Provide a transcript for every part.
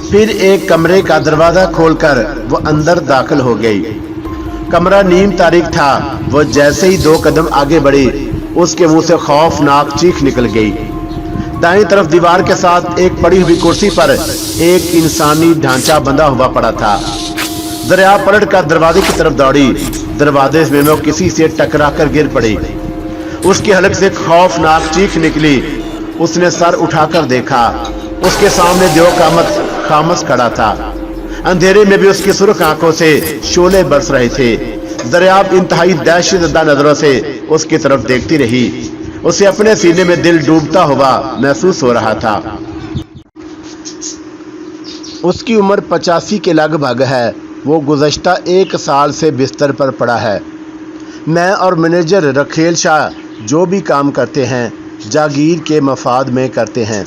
फिर एक कमरे का दरवाजा खोलकर वो अंदर दाखिल हो गई। कमरा नीम तारीख था। वो जैसे ही 2 कदम आगे बढ़ी, उसके मुंह से खौफनाक चीख निकल गई। दाईं तरफ दीवार के साथ एक पड़ी हुई कुर्सी पर एक इंसानी ढांचा बंधा हुआ पड़ा था। दरियाब पलट कर दरवाजे की तरफ दौड़ी। दरवाजे में वो किसी से टकराकर गिर पड़ी। उसके हलक से खौफनाक चीख निकली। उसने सर उठाकर देखा, उसके सामने देव खामोश खड़ा था। अंधेरे में भी उसकी सुर्ख आंखों से शोले बरस रहे थे। दरियाब इंतहाई दहशतज़दा नजरों से उसकी तरफ देखती रही। उसे अपने सीने में दिल डूबता हुआ महसूस हो रहा था। उसकी उम्र 85 के लगभग है। वो गुज़श्ता 1 साल से बिस्तर पर पड़ा है। मैं और मैनेजर रखेल शाह जो भी काम करते हैं, जागीर के मफाद में करते हैं।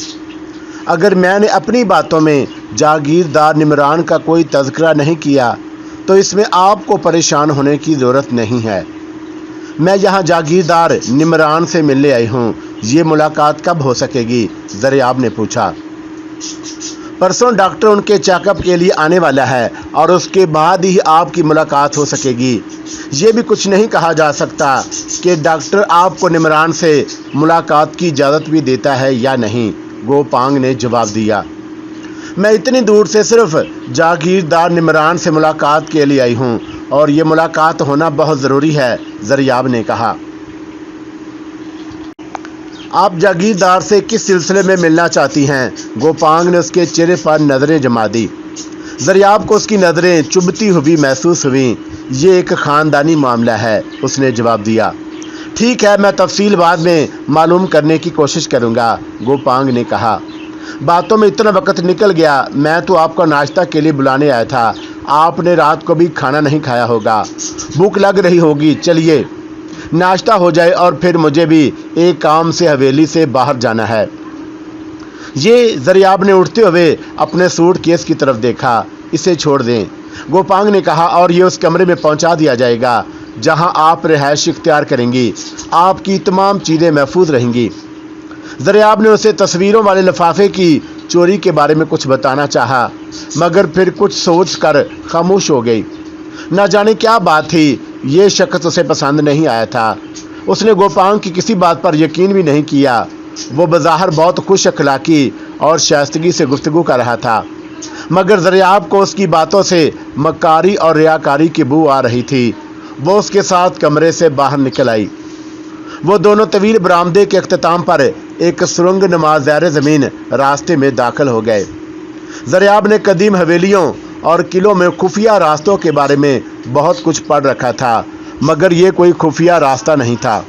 अगर मैंने अपनी बातों में जागीरदार निमरान का कोई तज़किरा नहीं किया तो इसमें आपको परेशान होने की ज़रूरत नहीं है। मैं यहाँ जागीरदार निमरान से मिलने आई हूँ। ये मुलाकात कब हो सकेगी? दरियाब ने पूछा। परसों डॉक्टर उनके चेकअप के लिए आने वाला है और उसके बाद ही आपकी मुलाकात हो सकेगी। ये भी कुछ नहीं कहा जा सकता कि डॉक्टर आपको निमरान से मुलाकात की इजाज़त भी देता है या नहीं, गोपांग ने जवाब दिया। मैं इतनी दूर से सिर्फ जागीरदार निमरान से मुलाकात के लिए आई हूँ और ये मुलाकात होना बहुत ज़रूरी है, दरियाब ने कहा। आप जागीरदार से किस सिलसिले में मिलना चाहती हैं? गोपांग ने उसके चेहरे पर नज़रें जमा दी। दरियाब को उसकी नज़रें चुभती हुई महसूस हुई। ये एक ख़ानदानी मामला है, उसने जवाब दिया। ठीक है, मैं तफसील बाद में मालूम करने की कोशिश करूँगा, गोपांग ने कहा। बातों में इतना वक्त निकल गया। मैं तो आपको नाश्ता के लिए बुलाने आया था। आपने रात को भी खाना नहीं खाया होगा, भूख लग रही होगी। चलिए नाश्ता हो जाए और फिर मुझे भी एक काम से हवेली से बाहर जाना है। ये दरियाब ने उठते हुए अपने सूट केस की तरफ देखा। इसे छोड़ दें, गोपांग ने कहा, और ये उस कमरे में पहुंचा दिया जाएगा जहां आप रिहाइश इख्तियार करेंगी। आपकी तमाम चीज़ें महफूज रहेंगी। दरियाब ने उसे तस्वीरों वाले लिफाफे की चोरी के बारे में कुछ बताना चाहा, मगर फिर कुछ सोच कर खामोश हो गई। न जाने क्या बात थी, ये शख्स उसे पसंद नहीं आया था। उसने गोपांग की किसी बात पर यकीन भी नहीं किया। वो बज़ाहिर बहुत खुश अखलाकी और शाइस्तगी से गुफ्तगू कर रहा था, मगर दरियाब को उसकी बातों से मक्कारी और रियाकारी की बू आ रही थी। वो उसके साथ कमरे से बाहर निकल आई। वो दोनों तवील बरामदे के अख्ताम पर एक सुरंग नुमा ज़ैर ज़मीन रास्ते में दाखिल हो गए। दरियाब ने कदीम हवेलियों और किलों में खुफिया रास्तों के बारे में बहुत कुछ पढ़ रखा था, मगर ये कोई खुफिया रास्ता नहीं था।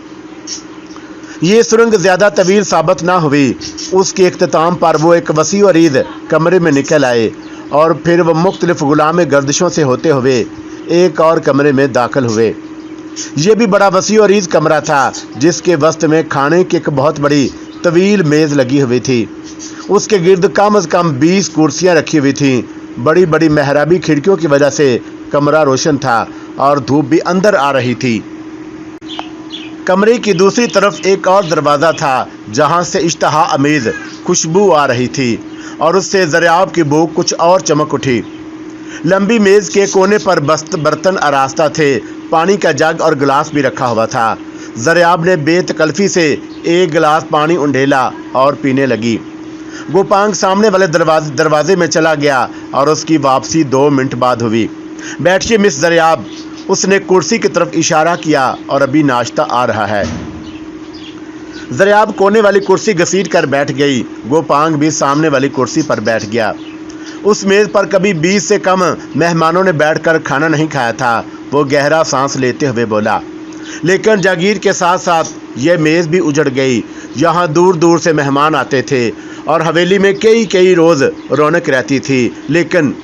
ये सुरंग ज़्यादा तवील साबित ना हुई। उसके इख्तिताम पर वो एक वसी और ईद कमरे में निकल आए और फिर वह मुख्तलिफ गुलाम गर्दिशों से होते हुए एक और कमरे में दाखिल हुए। ये भी बड़ा वसी और ईद कमरा था, जिसके वस्त में खाने की एक बहुत बड़ी तवील मेज़ लगी हुई थी। उसके गिर्द कम अज़ कम 20 कुर्सियाँ रखी हुई थीं। बड़ी बड़ी मेहराबी खिड़कियों की वजह से कमरा रोशन था और धूप भी अंदर आ रही थी। कमरे की दूसरी तरफ एक और दरवाज़ा था जहां से इश्तहा अमीज़ खुशबू आ रही थी और उससे दरियाब की भूख कुछ और चमक उठी। लंबी मेज़ के कोने पर बर्तन आरास्ता थे। पानी का जग और गिलास भी रखा हुआ था। दरियाब ने बेतकल्फ़ी से एक गिलास पानी उंडेला और पीने लगी। गोपांग सामने वाले दरवाजे में चला गया और उसकी वापसी 2 मिनट बाद हुई। बैठिए मिस दरियाब, उसने कुर्सी की तरफ इशारा किया, और अभी नाश्ता आ रहा है। दरियाब कोने वाली कुर्सी घसीट कर बैठ गई। गोपांग भी सामने वाली कुर्सी पर बैठ गया। उस मेज़ पर कभी 20 से कम मेहमानों ने बैठकर खाना नहीं खाया था। वो गहरा सांस लेते हुए बोला, लेकिन जागीर के साथ साथ यह मेज़ भी उजड़ गई। यहाँ दूर दूर से मेहमान आते थे और हवेली में कई रोज़ रौनक रहती थी। लेकिन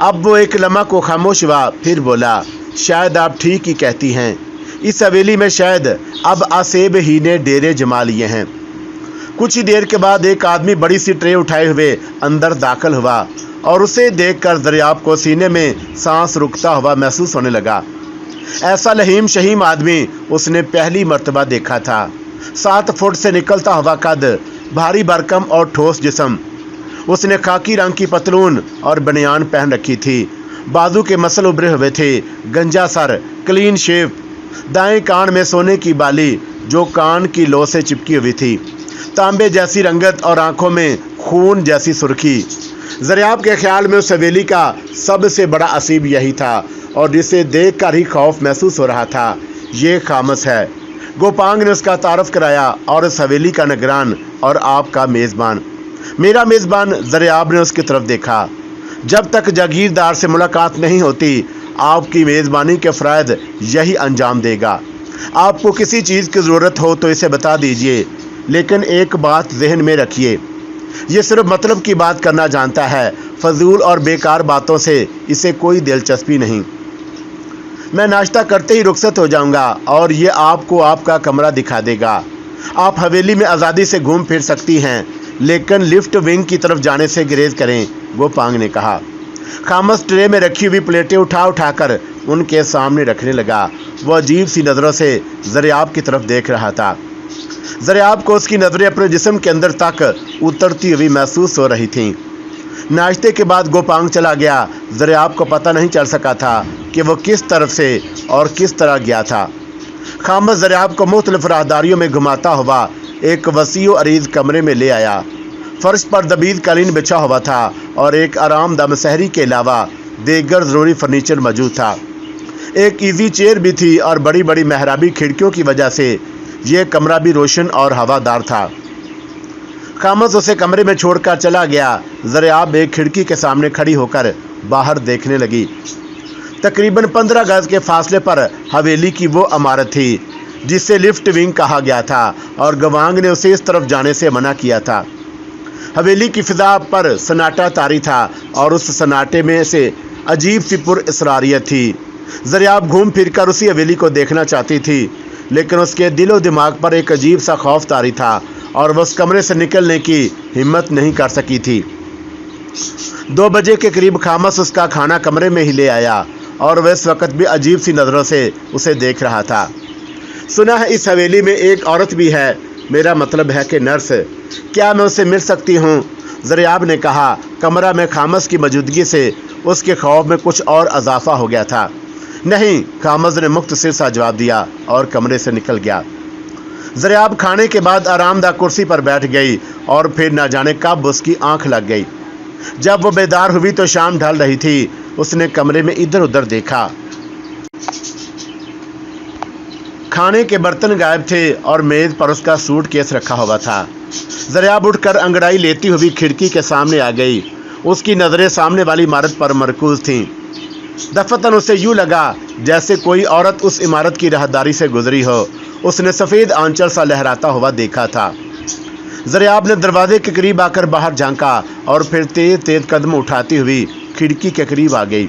अब वो एक लम्हा को खामोश हुआ, फिर बोला, शायद आप ठीक ही कहती हैं। इस हवेली में शायद अब आसेब ही ने डेरे जमा लिए हैं। कुछ ही देर के बाद एक आदमी बड़ी सी ट्रे उठाए हुए अंदर दाखिल हुआ और उसे देखकर दरियाब को सीने में सांस रुकता हुआ महसूस होने लगा। ऐसा लहीम शहीम आदमी उसने पहली मर्तबा देखा था। 7 फुट से निकलता हुआ कद, भारी भरकम और ठोस जिस्म। उसने खाकी रंग की पतलून और बनियान पहन रखी थी। बाजू के मसल उभरे हुए थे, गंजा सर, क्लीन शेव, दाएं कान में सोने की बाली जो कान की लो से चिपकी हुई थी, तांबे जैसी रंगत और आंखों में खून जैसी सुर्खी। ज़रियाब के ख्याल में उस हवेली का सबसे बड़ा असीब यही था और जिसे देख कर ही खौफ महसूस हो रहा था। ये खामस है। गोपांग ने उसका तारफ़ कराया और उस हवेली का निगरान और आपका मेज़बान। मेरा मेज़बान। ज़रियाब ने उसकी तरफ देखा। जब तक जागीरदार से मुलाकात नहीं होती आपकी मेज़बानी के फ़राइज़ यही अंजाम देगा। आपको किसी चीज़ की ज़रूरत हो तो इसे बता दीजिए, लेकिन एक बात जहन में रखिए, ये सिर्फ मतलब की बात करना जानता है। फजूल और बेकार बातों से इसे कोई दिलचस्पी नहीं। मैं नाश्ता करते ही रुखसत हो जाऊंगा और ये आपको आपका कमरा दिखा देगा। आप हवेली में आज़ादी से घूम फिर सकती हैं, लेकिन लिफ्ट विंग की तरफ जाने से गुरेज करें, गोपांग ने कहा। खामस ट्रे में रखी हुई प्लेटें उठाकर उनके सामने रखने लगा। वह अजीब सी नज़रों से ज़रियाब की तरफ देख रहा था। ज़रियाब को उसकी नज़रें अपने जिस्म के अंदर तक उतरती हुई महसूस हो रही थीं। नाश्ते के बाद गोपांग चला गया। ज़रियाब को पता नहीं चल सका था कि वो किस तरफ से और किस तरह गया था। खामस ज़रियाब को मुख्तलिफ राहदारियों में घुमाता हुआ एक वसीओ अरीज़ कमरे में ले आया। फर्श पर दबीज़ कालीन बिछा हुआ था और एक आरामदा मसहरी के अलावा दीगर ज़रूरी फर्नीचर मौजूद था। एक इजी चेयर भी थी और बड़ी बड़ी मेहराबी खिड़कियों की वजह से यह कमरा भी रोशन और हवादार था। खामस उसे कमरे में छोड़कर चला गया। ज़रियाब एक खिड़की के सामने खड़ी होकर बाहर देखने लगी। तकरीबन 15 गज के फासले पर हवेली की वो इमारत थी जिसे लिफ्ट विंग कहा गया था और गवांग ने उसे इस तरफ जाने से मना किया था। हवेली की फिजा पर सन्नाटा तारी था और उस सन्नाटे में से अजीब सी पुरअसरारियत थी। ज़रियाब घूम फिर कर उसी हवेली को देखना चाहती थी, लेकिन उसके दिलो दिमाग पर एक अजीब सा खौफ तारी था और वह उस कमरे से निकलने की हिम्मत नहीं कर सकी थी। 2 बजे के करीब खामस उसका खाना कमरे में ही ले आया और वह इस वक्त भी अजीब सी नज़रों से उसे देख रहा था। सुना है इस हवेली में एक औरत भी है, मेरा मतलब है कि नर्स। क्या मैं उससे मिल सकती हूँ? ज़रियाब ने कहा। कमरा में खामस की मौजूदगी से उसके खौफ में कुछ और इजाफा हो गया था। नहीं, खामस ने मुख्तसर सा जवाब दिया और कमरे से निकल गया। ज़रियाब खाने के बाद आरामदा कुर्सी पर बैठ गई और फिर न जाने कब उसकी आंख लग गई। जब वो बेदार हुई तो शाम ढल रही थी। उसने कमरे में इधर उधर देखा। खाने के बर्तन गायब थे और मेज़ पर उसका सूटकेस रखा हुआ था। ज़रियाब उठकर अंगड़ाई लेती हुई खिड़की के सामने आ गई। उसकी नज़रें सामने वाली इमारत पर मरकूज थीं। दफतन उसे यूँ लगा जैसे कोई औरत उस इमारत की राहदारी से गुजरी हो। उसने सफ़ेद आंचल सा लहराता हुआ देखा था। ज़रियाब ने दरवाजे के करीब आकर बाहर झांका और फिर तेज़ तेज़ कदम उठाती हुई खिड़की के करीब आ गई।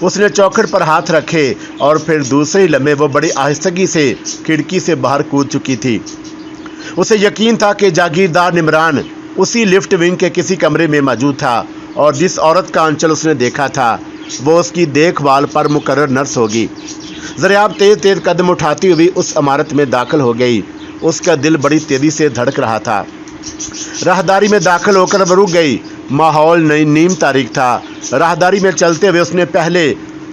उसने चौखट पर हाथ रखे और फिर दूसरे लम्हे वो बड़ी आहिस्तगी से खिड़की से बाहर कूद चुकी थी। उसे यकीन था कि जागीरदार निमरान उसी लिफ्ट विंग के किसी कमरे में मौजूद था और जिस औरत का आंचल उसने देखा था वो उसकी देखभाल पर मुकर्रर नर्स होगी। ज़रियाब तेज़ तेज़ कदम उठाती हुई उस इमारत में दाखिल हो गई। उसका दिल बड़ी तेज़ी से धड़क रहा था। राहदारी में दाखिल होकर वो रुक गई। माहौल नीम तारीख था। राहदारी में चलते हुए उसने पहले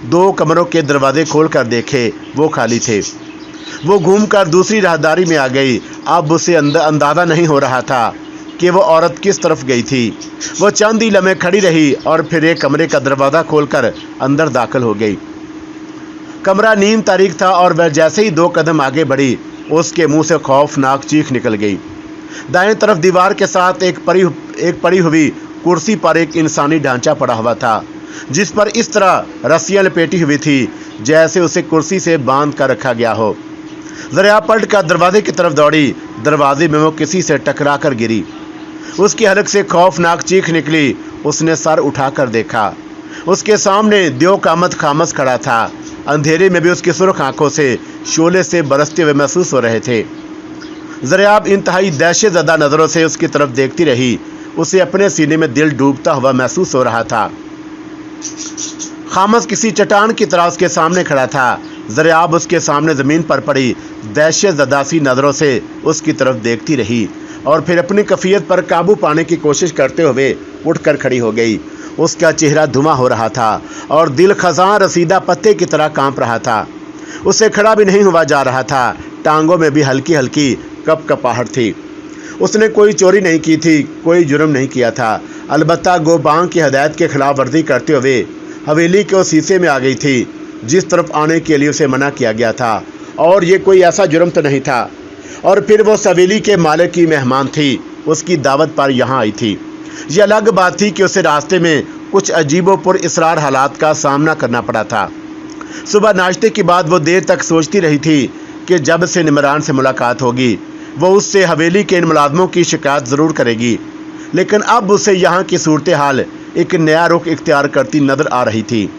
2 कमरों के दरवाजे खोल कर देखे, वो खाली थे। वो घूमकर दूसरी राहदारी में आ गई। अब उसे अंदाज़ा नहीं हो रहा था कि वो औरत किस तरफ गई थी। वो चंद ही लम्हे खड़ी रही और फिर एक कमरे का दरवाज़ा खोलकर अंदर दाखिल हो गई। कमरा नीम तारीख था और वह जैसे ही 2 कदम आगे बढ़ी उसके मुंह से खौफनाक चीख निकल गई। दाएं तरफ दीवार के साथ एक पड़ी हुई कुर्सी पर एक इंसानी ढांचा पड़ा हुआ था जिस पर इस तरह रस्सियां लपेटी हुई थी जैसे उसे कुर्सी से बांध कर रखा गया हो। ज़रियाब पलट कर दरवाजे की तरफ दौड़ी। दरवाजे में वो किसी से टकरा कर गिरी। उसकी हलक से खौफनाक चीख निकली। उसने सर उठाकर देखा। उसके सामने द्यो कामत खामस खड़ा था। अंधेरे में भी उसकी सुर्ख आंखों से शोले से बरसते हुए महसूस हो रहे थे। ज़रियाब इंतहाई दहशत ज़दा नज़रों से उसकी तरफ देखती रही। उसे अपने सीने में दिल डूबता हुआ महसूस हो रहा था। खामस किसी चट्टान की तरह उसके सामने खड़ा था। ज़रियाब उसके सामने ज़मीन पर पड़ी दहशत ज़दा सी नज़रों से उसकी तरफ देखती रही। और फिर अपनी कफियत पर काबू पाने की कोशिश करते हुए उठकर खड़ी हो गई। उसका चेहरा धुआं हो रहा था और दिल खजां रसीदा पत्ते की तरह कांप रहा था। उससे खड़ा भी नहीं हुआ जा रहा था। टांगों में भी हल्की हल्की कपकपाहट थी। उसने कोई चोरी नहीं की थी, कोई जुर्म नहीं किया था। अलबत्ता गोपांग की हदायत के खिलाफ वर्जी करते हुए हवेली के उस हिस्से में आ गई थी जिस तरफ आने के लिए उसे मना किया गया था। और ये कोई ऐसा जुर्म तो नहीं था। और फिर वो उस हवेली के मालिक की मेहमान थी, उसकी दावत पर यहाँ आई थी। ये अलग बात थी कि उसे रास्ते में कुछ अजीबो पुर इसरार हालात का सामना करना पड़ा था। सुबह नाश्ते के बाद वो देर तक सोचती रही थी कि जब से निमरान से मुलाकात होगी वो उससे हवेली के इन मुलाजमों की शिकायत ज़रूर करेगी। लेकिन अब उसे यहाँ की सूरत हाल एक नया रुख इख्तियार करती नजर आ रही थी।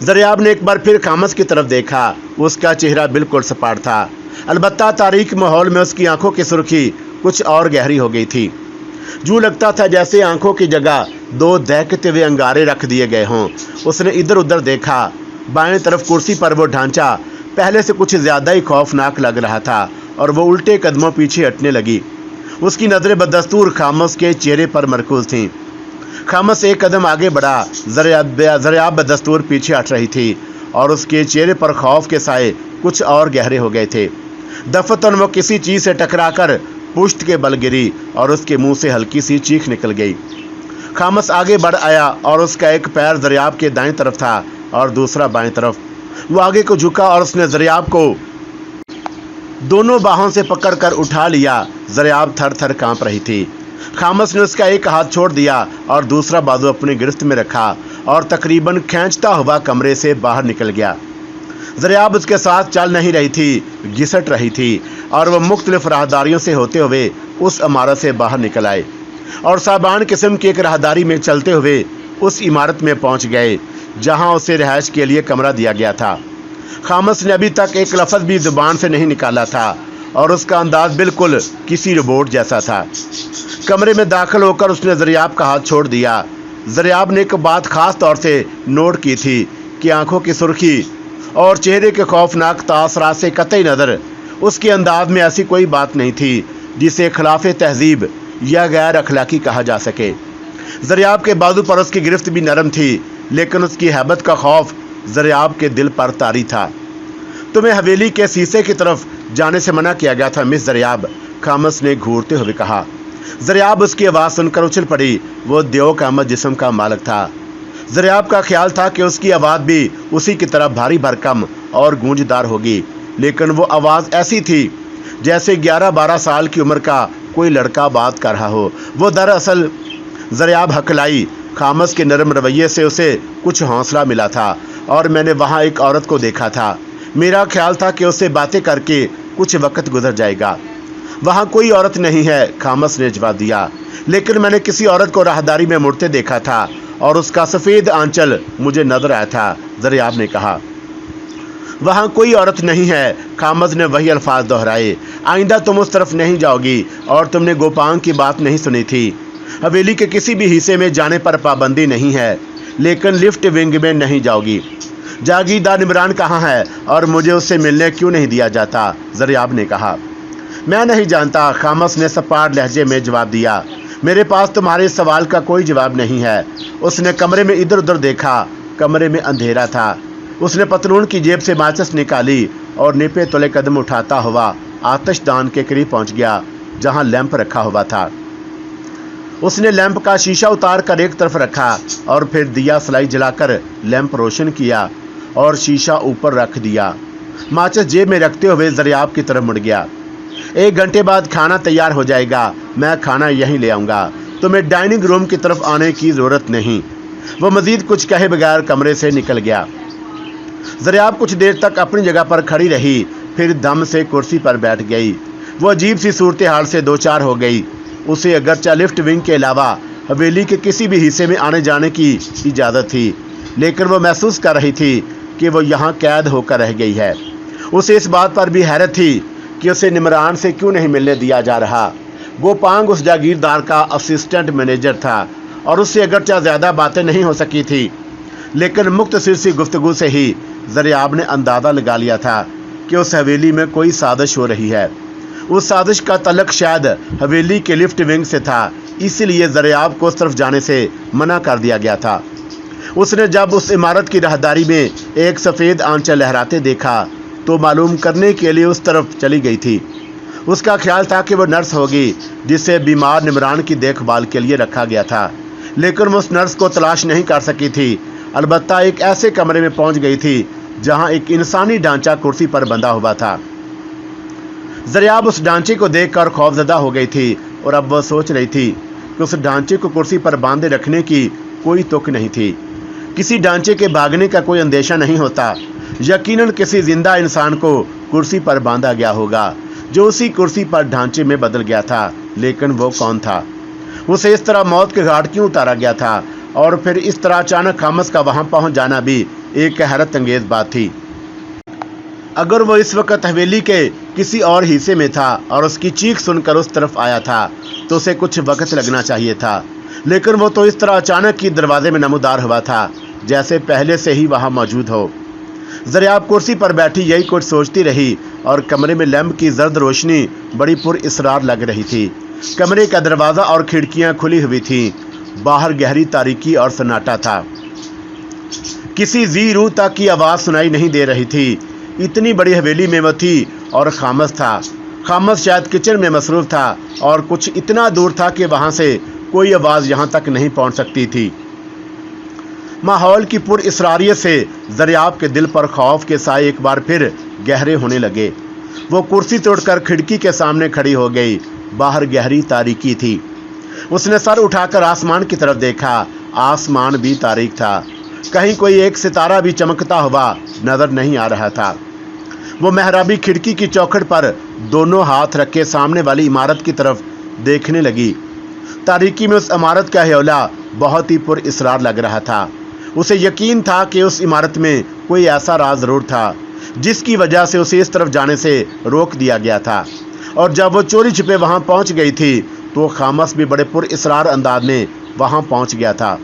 ज़रियाब ने एक बार फिर खामस की तरफ देखा। उसका चेहरा बिल्कुल सपाट था, अलबत्ता तारीक माहौल में उसकी आंखों की सुर्खी कुछ और गहरी हो गई थी। यूँ लगता था जैसे आंखों की जगह दो दहकते हुए अंगारे रख दिए गए हों। उसने इधर उधर देखा। बाएं तरफ कुर्सी पर वो ढांचा पहले से कुछ ज़्यादा ही खौफनाक लग रहा था और वो उल्टे कदमों पीछे हटने लगी। उसकी नज़रें बदस्तूर खामोश के चेहरे पर मरकूज थीं। खामोश एक कदम आगे बढ़ा। ज़रियाब बदस्तूर पीछे हट रही थी और उसके चेहरे पर खौफ के साए कुछ और गहरे हो गए थे। दफतन वो किसी चीज़ से टकराकर पुश्त के बल गिरी और उसके मुंह से हल्की सी चीख निकल गई। खामोश आगे बढ़ आया और उसका एक पैर ज़रियाब के दाएं तरफ था और दूसरा बाएं तरफ। वो आगे को झुका और उसने ज़रियाब को दोनों बाहों से पकड़कर उठा लिया। ज़रियाब थर थर कांप रही थी। खामोश ने उसका एक हाथ छोड़ दिया और दूसरा बाजू अपनी गिरफ्त में रखा और तकरीबन खींचता हुआ कमरे से बाहर निकल गया। ज़रियाब उसके साथ चल नहीं रही थी, घिसट रही थी और वह मुख्तलिफ राहदारियों से होते हुए उस इमारत से बाहर निकल आए और साबान किस्म की एक राहदारी में चलते हुए उस इमारत में पहुंच गए जहां उसे रिहाइश के लिए कमरा दिया गया था। खामोश ने अभी तक एक लफ्ज़ भी ज़ुबान से नहीं निकाला था और उसका अंदाज बिल्कुल किसी रोबोट जैसा था। कमरे में दाखिल होकर उसने ज़रियाब का हाथ छोड़ दिया। ज़रियाब ने एक बात ख़ास तौर से नोट की थी कि आंखों की सुर्खी और चेहरे के खौफनाक तासरात से कतई नज़र उसके अंदाज में ऐसी कोई बात नहीं थी जिसे खिलाफ तहजीब या गैर अखलाकी कहा जा सके। ज़रियाब के बाजू पर उसकी गिरफ्त भी नरम थी, लेकिन उसकी हैबत का खौफ ज़रियाब के दिल पर तारी था। तुम्हें हवेली के शीशे की तरफ जाने से मना किया गया था मिस ज़रियाब, खामोश ने घूरते हुए कहा। ज़रियाब उसकी आवाज़ सुनकर उछल पड़ी। वो देओक अहमद जिस्म का मालिक था। ज़रियाब का ख्याल था कि उसकी आवाज़ भी उसी की तरह भारी भरकम और गूंजदार होगी, लेकिन वो आवाज़ ऐसी थी जैसे 11-12 साल की उम्र का कोई लड़का बात कर रहा हो। वो दरअसल ज़रियाब हकलाई। खामोश के नरम रवैये से उसे कुछ हौसला मिला था और मैंने वहाँ एक औरत को देखा था। मेरा ख्याल था कि उससे बातें करके कुछ वक्त गुजर जाएगा। वहाँ कोई औरत नहीं है, खामोश ने जवाब दिया, लेकिन मैंने किसी औरत को राहदारी में मुड़ते देखा था और उसका सफ़ेद आंचल मुझे नजर आया था, ज़रियाब ने कहा। वहाँ कोई औरत नहीं है, खामोश ने वही अल्फाज दोहराए। आइंदा तुम उस तरफ नहीं जाओगी और तुमने गोपांग की बात नहीं सुनी थी। हवेली के किसी भी हिस्से में जाने पर पाबंदी नहीं है, लेकिन लिफ्ट विंग में नहीं जाओगी। जागीरदार निमरान कहाँ है और मुझे उससे मिलने क्यों नहीं दिया जाता, ज़रियाब ने कहा। मैं नहीं जानता, खामोश ने सपाट लहजे में जवाब दिया। मेरे पास तुम्हारे सवाल का कोई जवाब नहीं है। उसने कमरे में इधर उधर देखा। कमरे में अंधेरा था। उसने पतलून की जेब से माचिस निकाली और निपे तुले कदम उठाता हुआ आतिशदान के करीब पहुंच गया जहां लैंप रखा हुआ था। उसने लैंप का शीशा उतार कर एक तरफ रखा और फिर दिया सलाई जलाकर लैंप रोशन किया और शीशा ऊपर रख दिया। माचिस जेब में रखते हुए ज़रियाब की तरफ मुड़ गया। 1 घंटे बाद खाना तैयार हो जाएगा। मैं खाना यहीं ले आऊँगा। तुम्हें डाइनिंग रूम की तरफ आने की ज़रूरत नहीं। वो मज़ीद कुछ कहे बगैर कमरे से निकल गया। ज़रियाब कुछ देर तक अपनी जगह पर खड़ी रही, फिर दम से कुर्सी पर बैठ गई। वो अजीब सी सूरत हाल से दो चार हो गई। उसे अगरचे लिफ्ट विंग के अलावा हवेली के किसी भी हिस्से में आने जाने की इजाज़त थी, लेकिन वो महसूस कर रही थी कि वो यहाँ कैद होकर रह गई है। उसे इस बात पर भी हैरत थी कि उसे निमरान से क्यों नहीं मिलने दिया जा रहा। गोपांग उस जागीरदार का असिस्टेंट मैनेजर था और उससे अगरचे ज़्यादा बातें नहीं हो सकी थी, लेकिन मुख्तसर सी गुफ्तगू से ही ज़रियाब ने अंदाज़ा लगा लिया था कि उस हवेली में कोई साजिश हो रही है। उस साजिश का तल्लक शायद हवेली के लिफ्ट विंग से था, इसीलिए ज़रियाब को उस तरफ जाने से मना कर दिया गया था। उसने जब उस इमारत की राहदारी में एक सफ़ेद आंचल लहराते देखा तो मालूम करने के लिए उस तरफ चली गई थी। उसका ख्याल था कि वो नर्स होगी जिसे बीमार निमरान की देखभाल के लिए रखा गया था, लेकिन वो उस नर्स को तलाश नहीं कर सकी थी। अलबत्ता एक ऐसे कमरे में पहुंच गई थी जहां एक इंसानी ढांचा कुर्सी पर बंधा हुआ था। ज़रियाब उस ढांचे को देखकर खौफजदा हो गई थी और अब वह सोच रही थी कि उस ढांचे को कुर्सी पर बांधे रखने की कोई तुक नहीं थी। किसी ढांचे के भागने का कोई अंदेशा नहीं होता। यकीनन किसी जिंदा इंसान को कुर्सी पर बांधा गया होगा जो उसी कुर्सी पर ढांचे में बदल गया था, लेकिन वो कौन था? उसे इस तरह मौत के घाट क्यों उतारा गया था? और फिर इस तरह अचानक खामस का वहां पहुंच जाना भी एक हैरत अंगेज बात थी। अगर वो इस वक्त हवेली के किसी और हिस्से में था और उसकी चीख सुनकर उस तरफ आया था तो उसे कुछ वक्त लगना चाहिए था, लेकिन वो तो इस तरह अचानक ही दरवाजे में नमूदार हुआ था जैसे पहले से ही वहां मौजूद हो। ज़रियाब कुर्सी पर बैठी यही कुछ सोचती रही और कमरे में लैंप की जर्द रोशनी बड़ी पुरइसरार लग रही थी। कमरे का दरवाज़ा और खिड़कियां खुली हुई थीं। बाहर गहरी तारीकी और सन्नाटा था। किसी जी रूह तक की आवाज़ सुनाई नहीं दे रही थी। इतनी बड़ी हवेली में वो थी और खामस था। खामस शायद किचन में मसरूफ़ था और कुछ इतना दूर था कि वहाँ से कोई आवाज़ यहाँ तक नहीं पहुँच सकती थी। माहौल की पुरइसरारियत से ज़रियाब के दिल पर खौफ के साए एक बार फिर गहरे होने लगे। वो कुर्सी तोड़कर खिड़की के सामने खड़ी हो गई। बाहर गहरी तारीकी थी। उसने सर उठाकर आसमान की तरफ देखा। आसमान भी तारीक था। कहीं कोई एक सितारा भी चमकता हुआ नजर नहीं आ रहा था। वो मेहराबी खिड़की की चौखट पर दोनों हाथ रखे सामने वाली इमारत की तरफ देखने लगी। तारीकी में उस इमारत का हौला बहुत ही पुरइसरार लग रहा था। उसे यकीन था कि उस इमारत में कोई ऐसा राज ज़रूर था जिसकी वजह से उसे इस तरफ जाने से रोक दिया गया था। और जब वो चोरी छिपे वहाँ पहुँच गई थी तो खामस भी बड़े पुरइसरार अंदाज में वहाँ पहुँच गया था।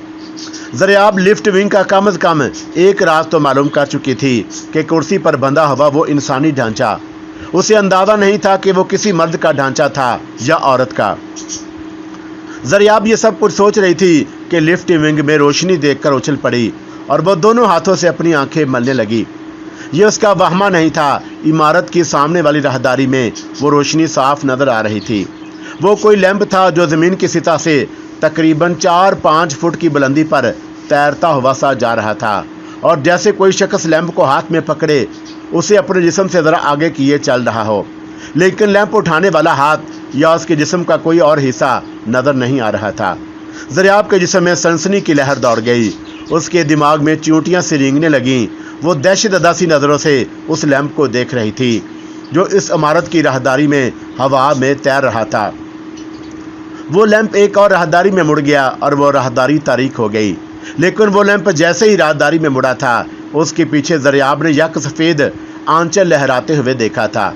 ज़रियाब लिफ्ट विंग का कम से कम एक राज तो मालूम कर चुकी थी कि कुर्सी पर बंधा हुआ वो इंसानी ढांचा, उसे अंदाज़ा नहीं था कि वो किसी मर्द का ढांचा था या औरत का। ज़रियाब ये सब कुछ सोच रही थी कि लिफ्ट विंग में रोशनी देखकर उछल पड़ी और वो दोनों हाथों से अपनी आंखें मलने लगी। ये उसका वहमा नहीं था। इमारत की सामने वाली राहदारी में वो रोशनी साफ नजर आ रही थी। वो कोई लैंप था जो ज़मीन की सतह से तकरीबन 4-5 फुट की बुलंदी पर तैरता हुआ सा जा रहा था और जैसे कोई शख्स लैंप को हाथ में पकड़े उसे अपने जिस्म से ज़रा आगे किए चल रहा हो, लेकिन लैंप उठाने वाला हाथ या उसके जिस्म का कोई और हिस्सा नज़र नहीं आ रहा था। ज़रियाब के जिस्म में सनसनी की लहर दौड़ गई। उसके दिमाग में चींटियां सी रेंगने लगीं। वो दहशतज़दा सी नज़रों से उस लैंप को देख रही थी जो इस इमारत की राहदारी में हवा में तैर रहा था। वो लैंप एक और राहदारी में मुड़ गया और वो राहदारी तारीक हो गई, लेकिन वो लैंप जैसे ही राहदारी में मुड़ा था उसके पीछे ज़रियाब ने यक सफ़ेद आंचल लहराते हुए देखा था।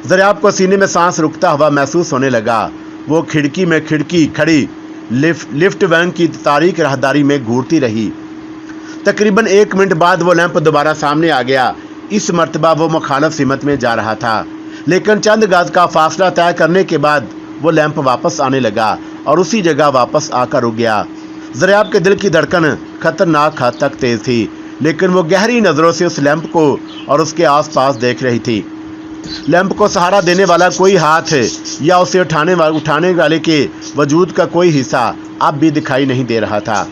ज़रियाब को सीने में सांस रुकता हुआ महसूस होने लगा। वो खिड़की में खिड़की खड़ी लिफ्ट वैन की तारीक राहदारी में घूरती रही। तकरीबन 1 मिनट बाद वो लैंप दोबारा सामने आ गया। इस मर्तबा वो मुखालफ सिमत में जा रहा था, लेकिन चंद गज का फासला तय करने के बाद वो लैंप वापस आने लगा और उसी जगह वापस आकर रुक गया। ज़रियाब के दिल की धड़कन खतरनाक हद तक तेज थी, लेकिन वो गहरी नज़रों से उस लैंप को और उसके आसपास देख रही थी। लैंप को सहारा देने वाला कोई हाथ या उसे उठाने वाले के वजूद का कोई हिस्सा अब भी दिखाई नहीं दे रहा था।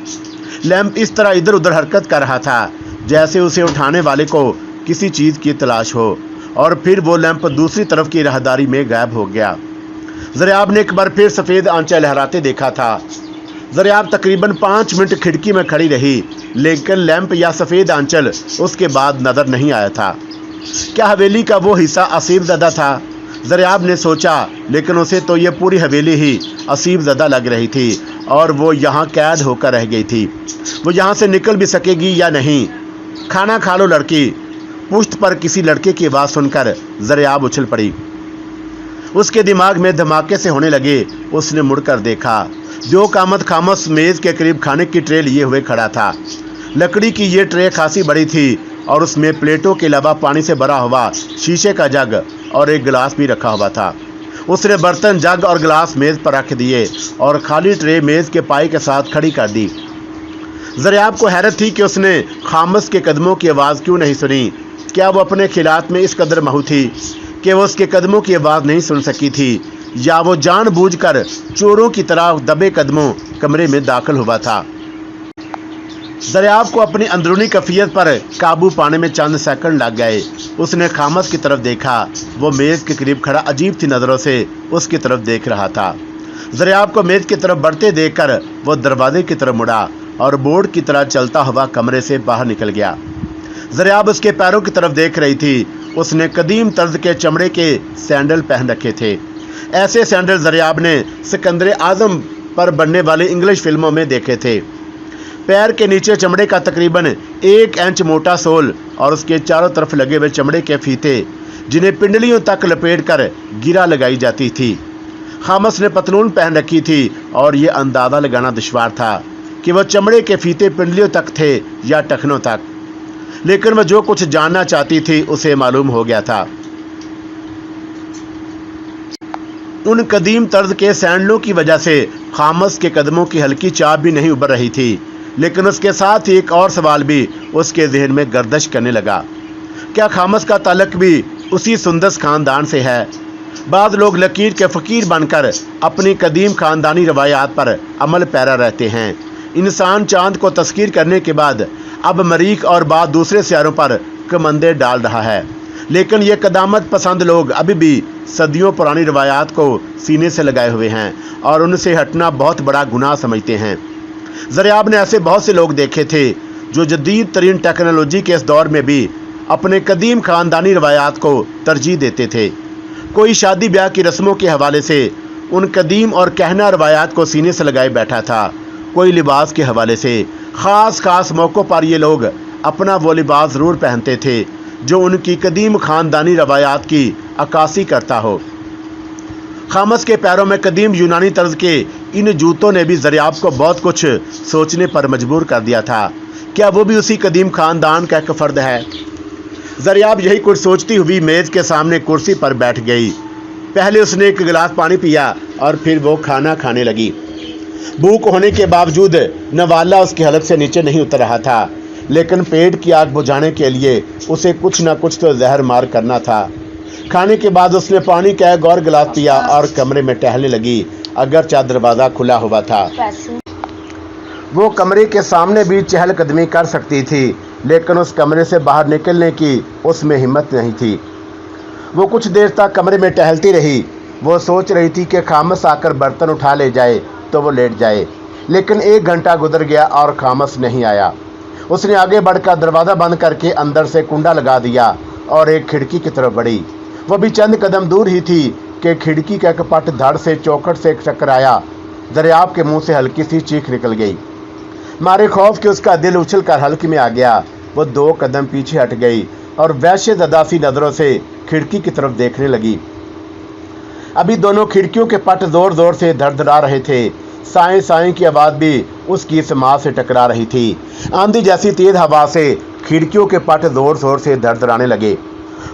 लैंप इस तरह इधर उधर हरकत कर रहा था जैसे उसे उठाने वाले को किसी चीज़ की तलाश हो, और फिर वो लैंप दूसरी तरफ की राहदारी में गायब हो गया। ज़रियाब ने एक बार फिर सफ़ेद आंचल लहराते देखा था। ज़रियाब तकरीबन 5 मिनट खिड़की में खड़ी रही, लेकिन लैंप या सफ़ेद आंचल उसके बाद नज़र नहीं आया था। क्या हवेली का वो हिस्सा असीब ज़दा था? ज़रियाब ने सोचा, लेकिन उसे तो ये पूरी हवेली ही असीब ज़दा लग रही थी और वो यहाँ कैद होकर रह गई थी। वो यहाँ से निकल भी सकेगी या नहीं? खाना खा लो लड़की। पुश्त पर किसी लड़के की आवाज़ सुनकर ज़रियाब उछल पड़ी। उसके दिमाग में धमाके से होने लगे। उसने मुड़कर देखा। जो कामत खामस मेज़ के करीब खाने की ट्रे लिए हुए खड़ा था। लकड़ी की ये ट्रे खासी बड़ी थी और उसमें प्लेटों के अलावा पानी से भरा हुआ शीशे का जग और एक गिलास भी रखा हुआ था। उसने बर्तन, जग और गिलास मेज पर रख दिए और खाली ट्रे मेज के पाई के साथ खड़ी कर दी। ज़रियाब को हैरत थी कि उसने खामस के कदमों की आवाज़ क्यों नहीं सुनी। क्या वो अपने खिलात में इस कदर महू थी कि वो उसके कदमों की आवाज़ नहीं सुन सकी थी, या वो जानबूझकर चोरों की तरह दबे कदमों कमरे में दाखिल हुआ था। ज़रियाब को अपनी अंदरूनी कैफियत पर काबू पाने में चंद सेकंड लग गए। उसने खामस की तरफ देखा। वो मेज़ के करीब खड़ा अजीब सी नज़रों से उसकी तरफ देख रहा था। ज़रियाब को मेज़ की तरफ बढ़ते देखकर वो दरवाजे की तरफ मुड़ा और बोर्ड की तरह चलता हुआ कमरे से बाहर निकल गया। ज़रियाब उसके पैरों की तरफ देख रही थी। उसने कदीम तर्ज के चमड़े के सैंडल पहन रखे थे। ऐसे सैंडल ज़रियाब ने सिकंदर आज़म पर बनने वाली इंग्लिश फिल्मों में देखे थे। पैर के नीचे चमड़े का तकरीबन 1 इंच मोटा सोल और उसके चारों तरफ लगे हुए चमड़े के फीते, जिन्हें पिंडलियों तक लपेटकर गिरा लगाई जाती थी। खामस ने पतलून पहन रखी थी और ये अंदाज़ा लगाना दुश्वार था कि वह चमड़े के फीते पिंडलियों तक थे या टखनों तक, लेकिन वह जो कुछ जानना चाहती थी उसे मालूम हो गया था। उन कदीम तर्ज के सैंडलों की वजह से खामस के कदमों की हल्की चाप भी नहीं उभर रही थी, लेकिन उसके साथ ही एक और सवाल भी उसके जहन में गर्दिश करने लगा। क्या खामस का ताल्लुक भी उसी सुंदस खानदान से है? बाद लोग लकीर के फ़कीर बनकर अपनी कदीम खानदानी रवायात पर अमल पैरा रहते हैं। इंसान चांद को तस्कीर करने के बाद अब मरीख और बाद दूसरे सियारों पर कमंदे डाल रहा है, लेकिन ये कदामत पसंद लोग अभी भी सदियों पुरानी रवायात को सीने से लगाए हुए हैं और उनसे हटना बहुत बड़ा गुनाह समझते हैं। ज़रियाब ने ऐसे बहुत से लोग देखे थे जो जदीद तरीन टेक्नोलॉजी के इस दौर में भी अपने कदीम ख़ानदानी रवायात को तरजीह देते थे। कोई शादी ब्याह की रस्मों के हवाले से उन कदीम और कहना रवायात को सीने से लगाए बैठा था, कोई लिबास के हवाले से ख़ास मौक़ों पर ये लोग अपना वो लिबास ज़रूर पहनते थे जो उनकी कदीम ख़ानदानी रवायात की अक्कासी करता हो। खामस के पैरों में कदीम यूनानी तर्ज के इन जूतों ने भी ज़रियाब को बहुत कुछ सोचने पर मजबूर कर दिया था। क्या वो भी उसी कदीम ख़ानदान का एक फ़र्द है? ज़रियाब यही कुछ सोचती हुई मेज़ के सामने कुर्सी पर बैठ गई। पहले उसने एक गिलास पानी पिया और फिर वो खाना खाने लगी। भूख होने के बावजूद नवाला उसकी हलक से नीचे नहीं उतर रहा था, लेकिन पेट की आग बुझाने के लिए उसे कुछ न कुछ तो जहर मार करना था। खाने के बाद उसने पानी का एक और गिलास पिया और कमरे में टहलने लगी, अगरचे दरवाज़ा खुला हुआ था। वो कमरे के सामने भी चहलकदमी कर सकती थी, लेकिन उस कमरे से बाहर निकलने की उसमें हिम्मत नहीं थी। वो कुछ देर तक कमरे में टहलती रही। वो सोच रही थी कि खामस आकर बर्तन उठा ले जाए तो वो लेट जाए, लेकिन 1 घंटा गुजर गया और खामस नहीं आया। उसने आगे बढ़कर दरवाज़ा बंद करके अंदर से कुंडा लगा दिया और एक खिड़की की तरफ बढ़ी। वह भी चंद कदम दूर ही थी कि खिड़की का कपट धड़ से चौखट से टकराया। ज़रियाब के मुंह से हल्की सी चीख निकल गई। मारे खौफ कि उसका दिल उछल कर हल्क में आ गया। वो 2 कदम पीछे हट गई और वहशतज़दा सी नज़रों से खिड़की की तरफ देखने लगी। अभी दोनों खिड़कियों के पट ज़ोर ज़ोर से धड़धड़ा रहे थे। साएं साएं की आवाज़ भी उसकी समाज से टकरा रही थी। आंधी जैसी तेज़ हवा से खिड़कियों के पट ज़ोर ज़ोर से धड़धड़ाने लगे।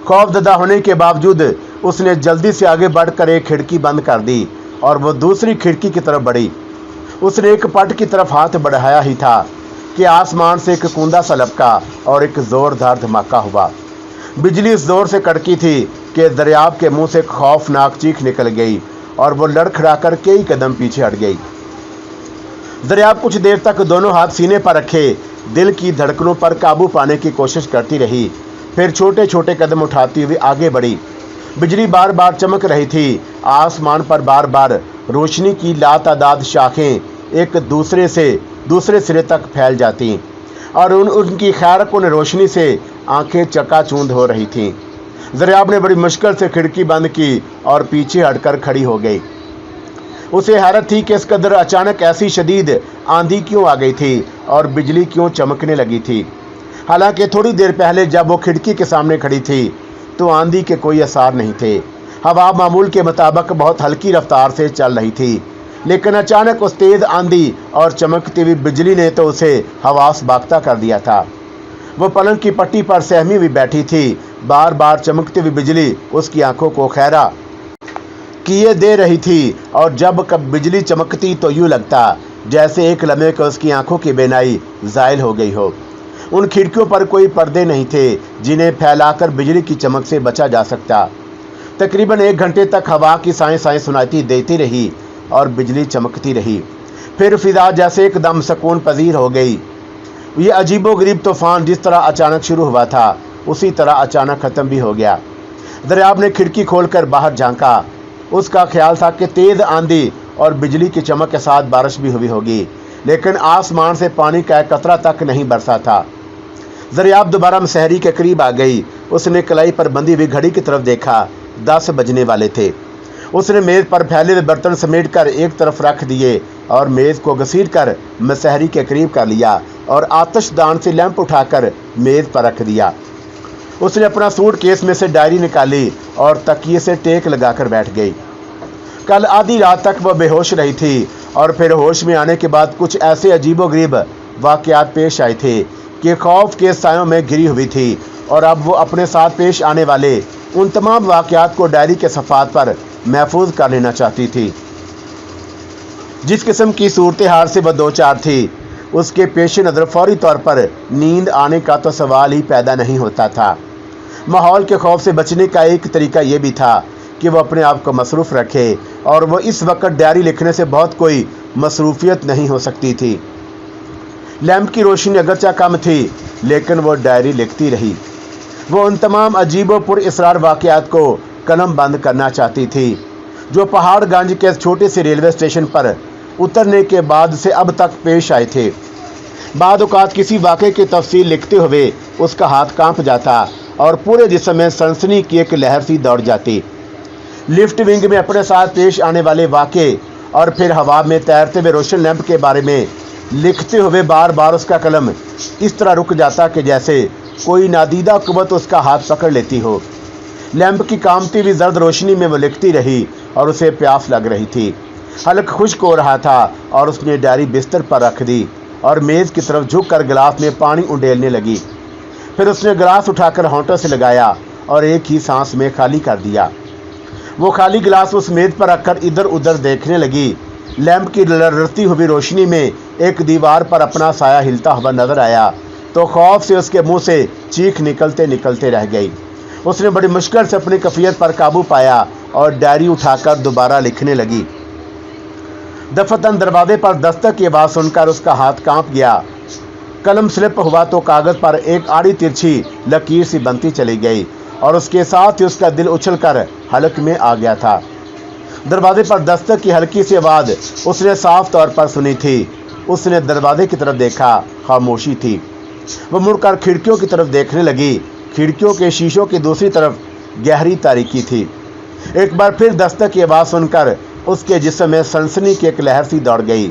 खौफजदा होने के बावजूद उसने जल्दी से आगे बढ़कर एक खिड़की बंद कर दी और वो दूसरी खिड़की की तरफ बढ़ी। उसने एक पट की तरफ हाथ बढ़ाया ही था कि आसमान से एक कूंदा सा लपका और एक ज़ोरदार धमाका हुआ। बिजली इस जोर से कड़की थी कि ज़रियाब के मुंह से खौफनाक चीख निकल गई और वो लड़खड़ाकर कई कदम पीछे हट गई। ज़रियाब कुछ देर तक दोनों हाथ सीने पर रखे दिल की धड़कनों पर काबू पाने की कोशिश करती रही, फिर छोटे छोटे कदम उठाती हुई आगे बढ़ी। बिजली बार बार चमक रही थी। आसमान पर बार बार रोशनी की लातादाद शाखें एक दूसरे से दूसरे सिरे तक फैल जाती और उनकी खैरकुन रोशनी से आंखें चकाचौंध हो रही थीं। ज़रियाब ने बड़ी मुश्किल से खिड़की बंद की और पीछे हटकर खड़ी हो गई। उसे हैरत थी कि इस कदर अचानक ऐसी शदीद आंधी क्यों आ गई थी और बिजली क्यों चमकने लगी थी। हालांकि थोड़ी देर पहले जब वो खिड़की के सामने खड़ी थी तो आंधी के कोई आसार नहीं थे। हवा मामूल के मुताबिक बहुत हल्की रफ्तार से चल रही थी, लेकिन अचानक उस तेज़ आंधी और चमकती हुई बिजली ने तो उसे हवास बाख्ता कर दिया था। वो पलंग की पट्टी पर सहमी हुई बैठी थी। बार बार चमकती हुई बिजली उसकी आंखों को खैरा किए दे रही थी और जब कब बिजली चमकती तो यूं लगता जैसे एक लम्हे को उसकी आंखों की बेनाई ज़ाइल हो गई हो। उन खिड़कियों पर कोई पर्दे नहीं थे जिन्हें फैलाकर बिजली की चमक से बचा जा सकता। तकरीबन 1 घंटे तक हवा की साएं साएं सुनाई देती रही और बिजली चमकती रही। फिर फिजा जैसे एकदम सुकून पजीर हो गई। ये अजीबोगरीब तूफान जिस तरह अचानक शुरू हुआ था उसी तरह अचानक ख़त्म भी हो गया। दरियाब ने खिड़की खोलकर बाहर झांका। उसका ख्याल था कि तेज़ आंधी और बिजली की चमक के साथ बारिश भी हुई होगी, लेकिन आसमान से पानी का एक कतरा तक नहीं बरसा था। दरियाब दोबारा मसहरी के करीब आ गई। उसने कलाई पर बंधी हुई घड़ी की तरफ देखा। 10 बजने वाले थे। उसने मेज़ पर फैले हुए बर्तन समेट कर एक तरफ रख दिए और मेज़ को घसीट कर मसहरी के करीब कर लिया और आतिशदान से लैंप उठाकर मेज़ पर रख दिया। उसने अपना सूट केस में से डायरी निकाली और तकिए से टेक लगाकर बैठ गई। कल आधी रात तक वह बेहोश रही थी और फिर होश में आने के बाद कुछ ऐसे अजीबोगरीब वाक़यात पेश आए थे कि खौफ के सायों में घिरी हुई थी और अब वो अपने साथ पेश आने वाले उन तमाम वाक़यात को डायरी के सफ़ात पर महफूज कर लेना चाहती थी। जिस किस्म की सूरत हाल से वह दो चार थी, उसके पेश नज़र फौरी तौर पर नींद आने का तो सवाल ही पैदा नहीं होता था। माहौल के खौफ से बचने का एक तरीका यह भी था कि वह अपने आप को मसरूफ़ रखे और वह इस वक्त डायरी लिखने से बहुत कोई मसरूफियत नहीं हो सकती थी। लैंप की रोशनी अगरचा कम थी लेकिन वो डायरी लिखती रही। वो उन तमाम अजीबो पुर इसरार वाक़यात को कलम बंद करना चाहती थी जो पहाड़गंज के छोटे से रेलवे स्टेशन पर उतरने के बाद से अब तक पेश आए थे। बाद औक़ात किसी वाक़े की तफसील लिखते हुए उसका हाथ कांप जाता और पूरे जिस्म में सनसनी की एक लहर सी दौड़ जाती। लिफ्ट विंग में अपने साथ पेश आने वाले वाक़े और फिर हवा में तैरते हुए रोशन लैंप के बारे में लिखते हुए बार बार उसका कलम इस तरह रुक जाता कि जैसे कोई नादीदा कुव्वत उसका हाथ पकड़ लेती हो। लैंप की कामती हुई जर्द रोशनी में वो लिखती रही और उसे प्यास लग रही थी। हल्क खुश्क हो रहा था और उसने डायरी बिस्तर पर रख दी और मेज़ की तरफ झुककर गिलास में पानी उंडेलने लगी। फिर उसने गिलास उठाकर होंठों से लगाया और एक ही सांस में खाली कर दिया। वो खाली गिलास उस मेज़ पर रखकर इधर उधर देखने लगी। लैंप की लड़ती हुई रोशनी में एक दीवार पर अपना साया हिलता हुआ नजर आया तो खौफ से उसके मुंह से चीख निकलते निकलते रह गई। उसने बड़ी मुश्किल से अपनी कफियत पर काबू पाया और डायरी उठाकर दोबारा लिखने लगी। दफतन दरवाजे पर दस्तक की आवाज़ सुनकर उसका हाथ कांप गया। कलम स्लिप हुआ तो कागज़ पर एक आड़ी तिरछी लकीर सी बनती चली गई और उसके साथ ही उसका दिल उछलकर हलक में आ गया था। दरवाजे पर दस्तक की हल्की सी आवाज़ उसने साफ तौर पर सुनी थी। उसने दरवाजे की तरफ देखा, खामोशी थी। वह मुड़कर खिड़कियों की तरफ देखने लगी। खिड़कियों के शीशों की दूसरी तरफ गहरी तारीकी थी। एक बार फिर दस्तक की आवाज़ सुनकर उसके जिस्म में सनसनी की एक लहर सी दौड़ गई।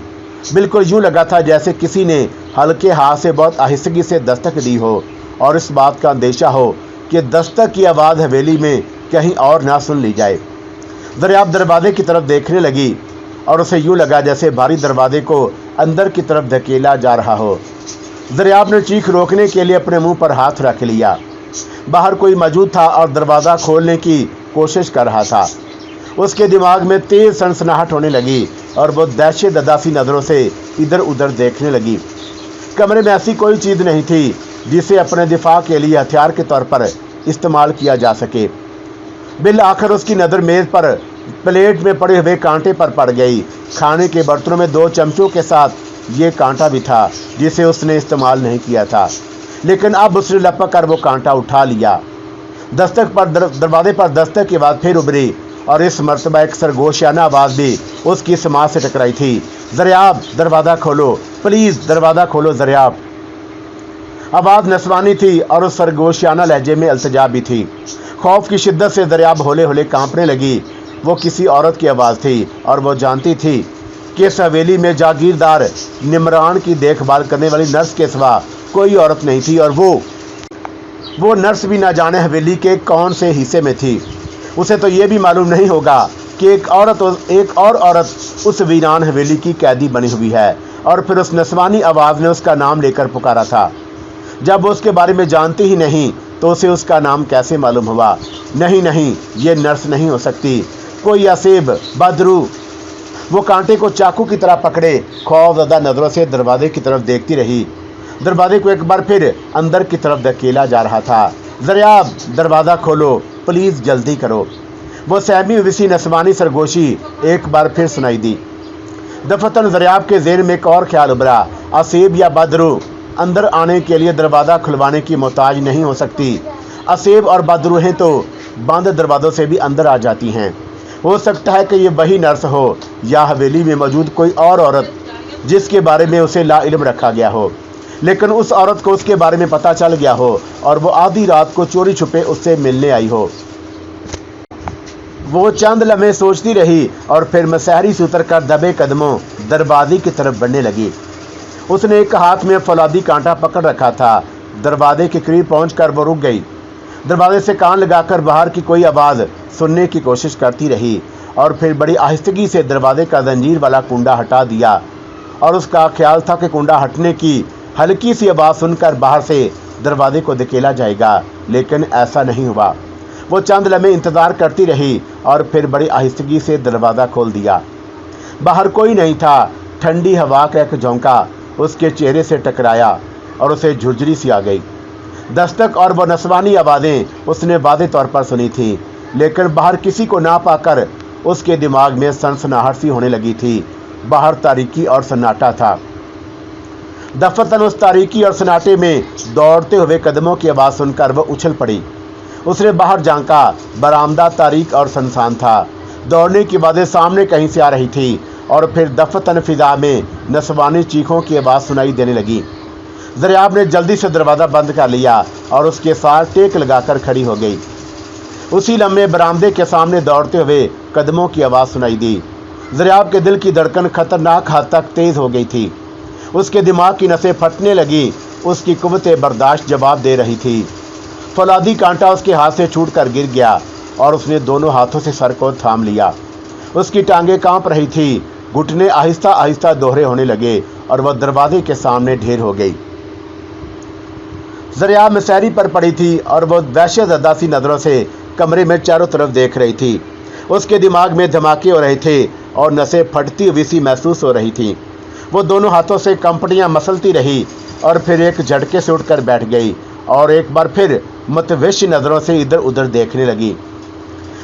बिल्कुल यूँ लगा था जैसे किसी ने हल्के हाथ से बहुत आहिस्तगी से दस्तक दी हो और इस बात का अंदेशा हो कि दस्तक की आवाज़ हवेली में कहीं और ना सुन ली जाए। दरियाब दरवाजे की तरफ देखने लगी और उसे यूँ लगा जैसे भारी दरवाजे को अंदर की तरफ धकेला जा रहा हो। दरियाब ने चीख रोकने के लिए अपने मुंह पर हाथ रख लिया। बाहर कोई मौजूद था और दरवाज़ा खोलने की कोशिश कर रहा था। उसके दिमाग में तेज़ सनसनाहट होने लगी और वो दहशत ददासी नज़रों से इधर उधर देखने लगी। कमरे में ऐसी कोई चीज़ नहीं थी जिसे अपने दिफा के लिए हथियार के तौर पर इस्तेमाल किया जा सके। बिल आखिर उसकी नज़र मेज़ पर प्लेट में पड़े हुए कांटे पर पड़ गई। खाने के बर्तनों में 2 चमचों के साथ ये कांटा भी था जिसे उसने इस्तेमाल नहीं किया था, लेकिन अब उसने लपक कर वो कांटा उठा लिया। दरवाजे पर दस्तक के बाद फिर उभरी और इस मर्तबा एक सरगोशियाना आवाज़ भी उसकी समाज से टकराई थी। दरियाब, दरवाज़ा खोलो, प्लीज़ दरवाज़ा खोलो दरियाब। आवाज़ नस्वानी थी और उस सरगोशियाना लहजे में अल्तजा भी थी। खौफ की शिद्दत से दरियाब होले होले कांपने लगी। वो किसी औरत की आवाज़ थी और वो जानती थी कि इस हवेली में जागीरदार निमरान की देखभाल करने वाली नर्स के सिवा कोई औरत नहीं थी और वो नर्स भी ना जाने हवेली के कौन से हिस्से में थी। उसे तो ये भी मालूम नहीं होगा कि एक और औरत उस वीरान हवेली की कैदी बनी हुई है और फिर उस नस्वानी आवाज़ ने उसका नाम लेकर पुकारा था। जब वो उसके बारे में जानती ही नहीं तो उसे उसका नाम कैसे मालूम हुआ? नहीं, ये नर्स नहीं हो सकती। कोई असेब, बदरू। वो कांटे को चाकू की तरह पकड़े खौफजदा नजरों से दरवाजे की तरफ देखती रही। दरवाजे को एक बार फिर अंदर की तरफ धकेला जा रहा था। ज़रियाब, दरवाज़ा खोलो, प्लीज़ जल्दी करो। वो सहमी हुई सी नस्वानी सरगोशी एक बार फिर सुनाई दी। दफतन ज़रियाब के ज़हन में एक और ख्याल उभरा, असेब या बदरू अंदर आने के लिए दरवाज़ा खुलवाने की मोहताज नहीं हो सकती। असेब और बदरूहें तो बंद दरवाज़ों से भी अंदर आ जाती हैं। हो सकता है कि ये वही नर्स हो या हवेली में मौजूद कोई और औरत जिसके बारे में उसे लाइल्म रखा गया हो, लेकिन उस औरत को उसके बारे में पता चल गया हो और वो आधी रात को चोरी छुपे उससे मिलने आई हो। वो चंद लम्हे सोचती रही और फिर मसहरी से उतर कर दबे कदमों दरवाजे की तरफ बढ़ने लगी। उसने एक हाथ में फौलादी कांटा पकड़ रखा था। दरवाजे के करीब पहुंचकर वो रुक गई। दरवाजे से कान लगाकर बाहर की कोई आवाज़ सुनने की कोशिश करती रही और फिर बड़ी आहिस्तगी से दरवाजे का जंजीर वाला कुंडा हटा दिया और उसका ख्याल था कि कुंडा हटने की हल्की सी आवाज़ सुनकर बाहर से दरवाजे को धकेला जाएगा, लेकिन ऐसा नहीं हुआ। वो चंद लम्हे इंतज़ार करती रही और फिर बड़ी आहिस्तगी से दरवाज़ा खोल दिया। बाहर कोई नहीं था। ठंडी हवा का एक झोंका उसके चेहरे से टकराया और उसे झुरझुरी सी आ गई। दस्तक और वो नस्वानी आवाज़ें उसने वाज़े तौर पर सुनी थी, लेकिन बाहर किसी को ना पाकर उसके दिमाग में सनसनाहट सी होने लगी थी। बाहर तारीकी और सन्नाटा था। दफतन उस तारीकी और सन्नाटे में दौड़ते हुए कदमों की आवाज़ सुनकर वह उछल पड़ी। उसने बाहर झांका। बरामदा तारीक और सुनसान था। दौड़ने की आवाज़ें सामने कहीं से आ रही थी और फिर दफतन फिजा में नस्वानी चीखों की आवाज़ सुनाई देने लगी। ज़रियाब ने जल्दी से दरवाज़ा बंद कर लिया और उसके साथ टेक लगाकर खड़ी हो गई। उसी लम्हे बरामदे के सामने दौड़ते हुए कदमों की आवाज़ सुनाई दी। ज़रियाब के दिल की धड़कन खतरनाक हद तक तेज़ हो गई थी। उसके दिमाग की नसें फटने लगी। उसकी कुव्वत बर्दाश्त जवाब दे रही थी। फौलादी कांटा उसके हाथ से छूट कर गिर गया और उसने दोनों हाथों से सर को थाम लिया। उसकी टांगें कांप रही थी। घुटने आहिस्ता आहिस्ता दोहरे होने लगे और वह दरवाजे के सामने ढेर हो गई। ज़रियाब मसहरी पर पड़ी थी और वह वहशतज़दा सी नज़रों से कमरे में चारों तरफ देख रही थी। उसके दिमाग में धमाके हो रहे थे और नसें फटती हुई सी महसूस हो रही थी। वो दोनों हाथों से कंपनियां मसलती रही और फिर एक झटके से उठकर बैठ गई और एक बार फिर मुतविश नज़रों से इधर उधर देखने लगी।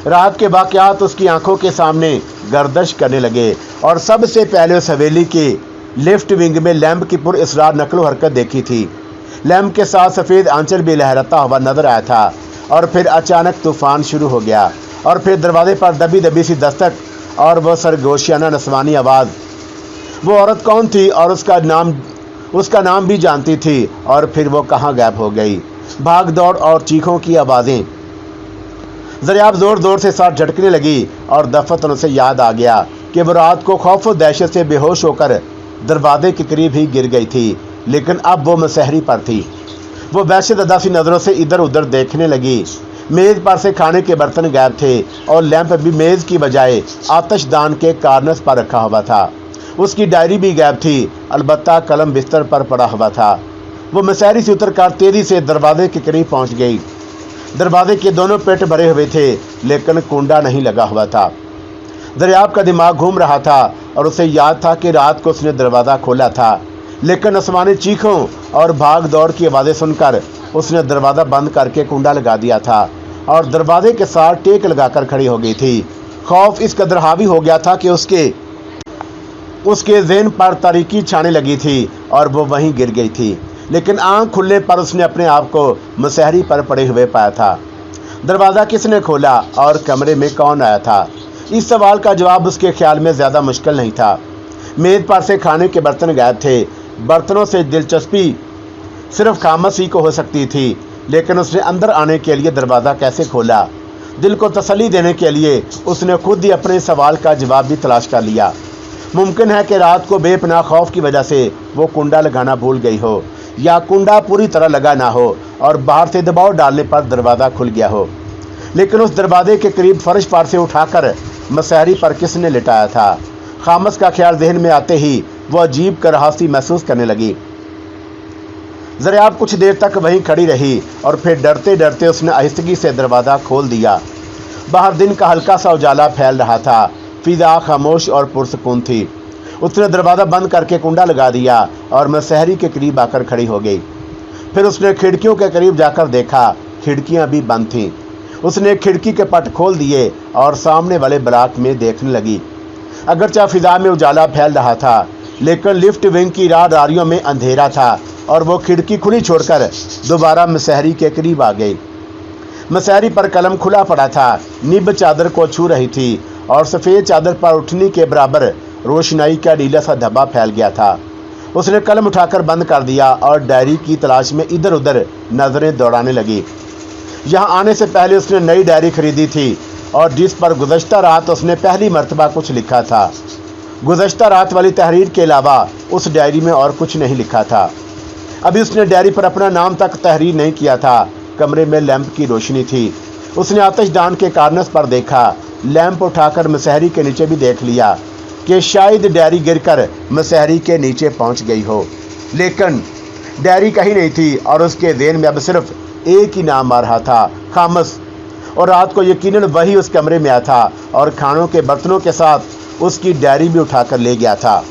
रात के वाक़यात उसकी आंखों के सामने गर्दश करने लगे और सबसे पहले उस हवेली के लिफ्ट विंग में लैंप की पुरअसरार नकलो हरकत देखी थी। लैंप के साथ सफ़ेद आंचल भी लहराता हुआ नजर आया था और फिर अचानक तूफान शुरू हो गया और फिर दरवाजे पर दबी दबी सी दस्तक और वह सरगोशियाना नस्वानी आवाज़। वो औरत कौन थी और उसका नाम भी जानती थी और फिर वो कहाँ गायब हो गई। भाग दौड़ और चीखों की आवाज़ें। ज़रियाब ज़ोर ज़ोर से साथ झटकने लगी और दफतन उसे याद आ गया कि वो रात को खौफ और दहशत से बेहोश होकर दरवाजे के करीब ही गिर गई थी, लेकिन अब वो मसहरी पर थी। वो वहशतज़दा सी नज़रों से इधर उधर देखने लगी। मेज़ पर से खाने के बर्तन गायब थे और लैंप भी मेज़ की बजाय आतशदान के कार्नस पर रखा हुआ था। उसकी डायरी भी गायब थी, अलबत्ता कलम बिस्तर पर पड़ा हुआ था। वो मसहरी से उतरकर तेज़ी से दरवाजे के करीब पहुंच गई। दरवाजे के दोनों पेट भरे हुए थे, लेकिन कुंडा नहीं लगा हुआ था। ज़रियाब का दिमाग घूम रहा था और उसे याद था कि रात को उसने दरवाज़ा खोला था, लेकिन आसमानी चीखों और भाग दौड़ की आवाज़ें सुनकर उसने दरवाज़ा बंद करके कुंडा लगा दिया था और दरवाजे के साथ टेक लगाकर खड़ी हो गई थी। खौफ इस कदर हावी हो गया था कि उसके ज़हन पर तारीकी छाने लगी थी और वो वहीं गिर गई थी, लेकिन आंख खुलने पर उसने अपने आप को मसहरी पर पड़े हुए पाया था। दरवाज़ा किसने खोला और कमरे में कौन आया था? इस सवाल का जवाब उसके ख्याल में ज़्यादा मुश्किल नहीं था। मेज़ पर से खाने के बर्तन गायब थे। बर्तनों से दिलचस्पी सिर्फ खामस ही को हो सकती थी, लेकिन उसने अंदर आने के लिए दरवाज़ा कैसे खोला? दिल को तसल्ली देने के लिए उसने खुद ही अपने सवाल का जवाब भी तलाश कर लिया। मुमकिन है कि रात को बेपनाह खौफ की वजह से वो कुंडा लगाना भूल गई हो, या कुंडा पूरी तरह लगा ना हो और बाहर से दबाव डालने पर दरवाज़ा खुल गया हो। लेकिन उस दरवाजे के करीब फर्श पर से उठाकर मसहरी पर किसने लिटाया था? खामस का ख्याल जहन में आते ही वो अजीब कराहती महसूस करने लगी। ज़रियाब कुछ देर तक वहीं खड़ी रही और फिर डरते डरते उसने आहिस्तगी से दरवाज़ा खोल दिया। बाहर दिन का हल्का सा उजाला फैल रहा था। फिजा खामोश और पुरसकून थी। उसने दरवाज़ा बंद करके कुंडा लगा दिया और मसहरी के करीब आकर खड़ी हो गई। फिर उसने खिड़कियों के करीब जाकर देखा, खिड़कियां भी बंद थीं। उसने खिड़की के पट खोल दिए और सामने वाले ब्लॉक में देखने लगी। अगरचे फिजा में उजाला फैल रहा था, लेकिन लिफ्ट विंग की राहदारियों में अंधेरा था और वो खिड़की खुली छोड़कर दोबारा मसहरी के करीब आ गई। मसहरी पर कलम खुला पड़ा था, निब चादर को छू रही थी और सफ़ेद चादर पर उठनी के बराबर रोशनाई का नीला सा धब्बा फैल गया था। उसने कलम उठाकर बंद कर दिया और डायरी की तलाश में इधर उधर नज़रें दौड़ाने लगी। यहाँ आने से पहले उसने नई डायरी खरीदी थी और जिस पर गुज़श्ता रात उसने पहली मर्तबा कुछ लिखा था। गुज़श्ता रात वाली तहरीर के अलावा उस डायरी में और कुछ नहीं लिखा था। अभी उसने डायरी पर अपना नाम तक तहरीर नहीं किया था। कमरे में लैंप की रोशनी थी। उसने आतिशदान के कार्नस पर देखा। लैंप उठाकर मसहरी के नीचे भी देख लिया कि शायद डायरी गिरकर मसहरी के नीचे पहुंच गई हो, लेकिन डायरी कहीं नहीं थी और उसके ज़हन में अब सिर्फ एक ही नाम आ रहा था, खामस। और रात को यकीनन वही उस कमरे में आया था और खानों के बर्तनों के साथ उसकी डायरी भी उठाकर ले गया था।